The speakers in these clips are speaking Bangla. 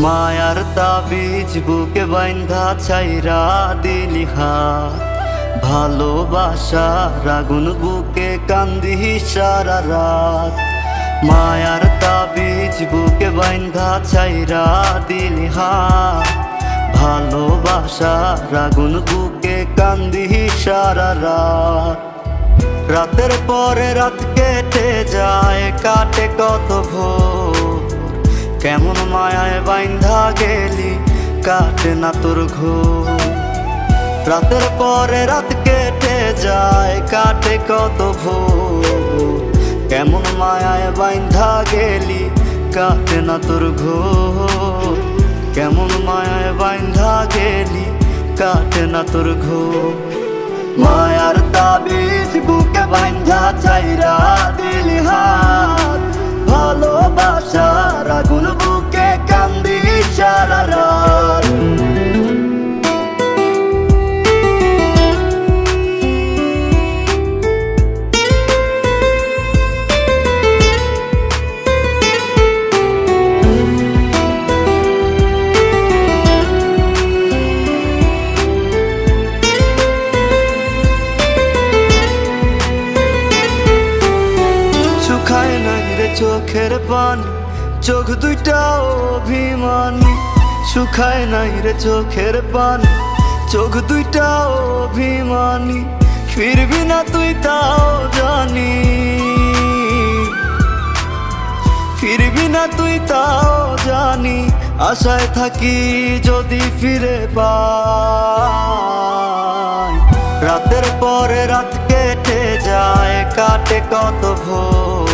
মায়ার তাবিজ বুকে বাইন্ধা ছাইরা দিলি হাত, ভালোবাসার আগুন বুকে কান্দি সারা রাত। মায়ার তাবিজ বুকে বাইন্ধা ছাইরা দিলি হাত, ভালোবাসার আগুন বুকে কান্দি সারা রাত। রাতের পরে রাত কেটে যায়, কাটে কত ভোর, কেমন মায়ায় বাইন্ধা গেলি কাটে না তোর ঘোর। রাতের পরে রাত কেটে যায়, কাটে কত ভোর, কেমন মায়ায় বাইন্ধা গেলি কাটে না তোর ঘোর। কেমন মায়ায় বাইন্ধা গেলি কাটে না তোর ঘোর। মায়ার তাবিজ বুকে বাইন্ধা ছাইরা দিলি হাত, ভালোবাসার আগুন বুকে কান্দি সারা রাত। শুকায় নাই রে চোখের পানি, চোখ দুইটা অভিমানী। শুকায় নাই রে চোখের পানি, চোখ দুইটা অভিমানী। ফিরবি না তুই তাও জানি, ফিরবি না তুই তাও জানি। আশায় থাকি যদি ফিরে পাই। রাতের পরে রাত কেটে যায়, কাটে কত ভোর,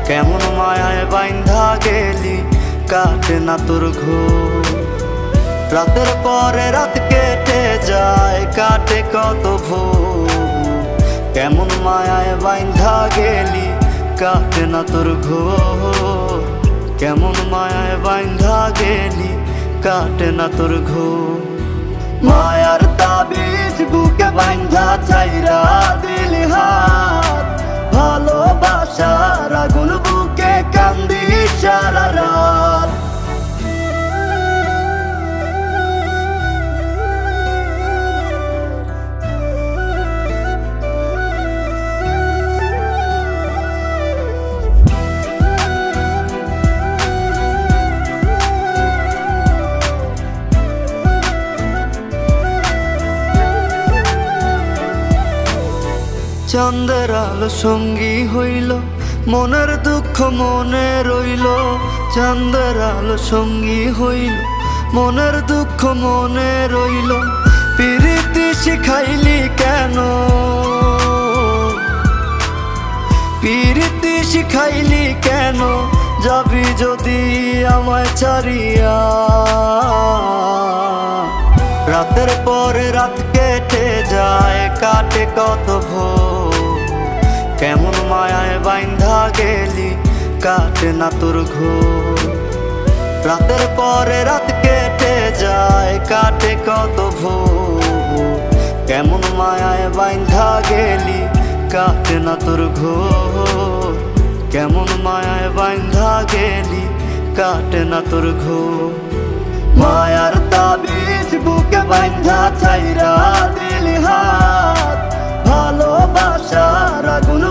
কেমন মায়ায় বাইন্ধা গেলি কাটে না তোর ঘোর। রাতের পরে রাত কেটে যায়, কাটে কত ভোর, কেমন মায়ায় বাইন্ধা গেলি কাটে না তোর ঘোর। কেমন মায়ায় বাইন্ধা গেলি কাটে না তোর ঘোর। মায়ার তাবিজ বুকে বাইন্ধা ছাইরা দিলি হাত, ভালোবাসার আগুন বুকে কান্দি সারা রাত। চাঁদের আলো সঙ্গী হইল, মনের দুঃখ মনে রইল। চাঁদের আলো সঙ্গী হইল, মনের দুঃখ মনে রইল। প্রীতি শিখাইলি কেন, প্রীতি শিখাইলি কেন, যাবি যদি আমায় ছাড়িয়া। রাতের পরে রাত কেটে যায়, কাটে কত ভোর, কেমন মায়ায় বাইন্ধা গেলি কাটে না তোর ঘোর। রাতের পরে রাত কেটে যায়, কাটে কত ভোর, কেমন মায়ায় বাইন্ধা গেলি কাটে না তোর ঘোর। কেমন মায়ায় বাইন্ধা গেলি কাটে না তোর ঘোর। মায়ার তাবিজ বুকে বাইন্ধা ছাইরা দিলি হাত, ভালোবাসার আগুন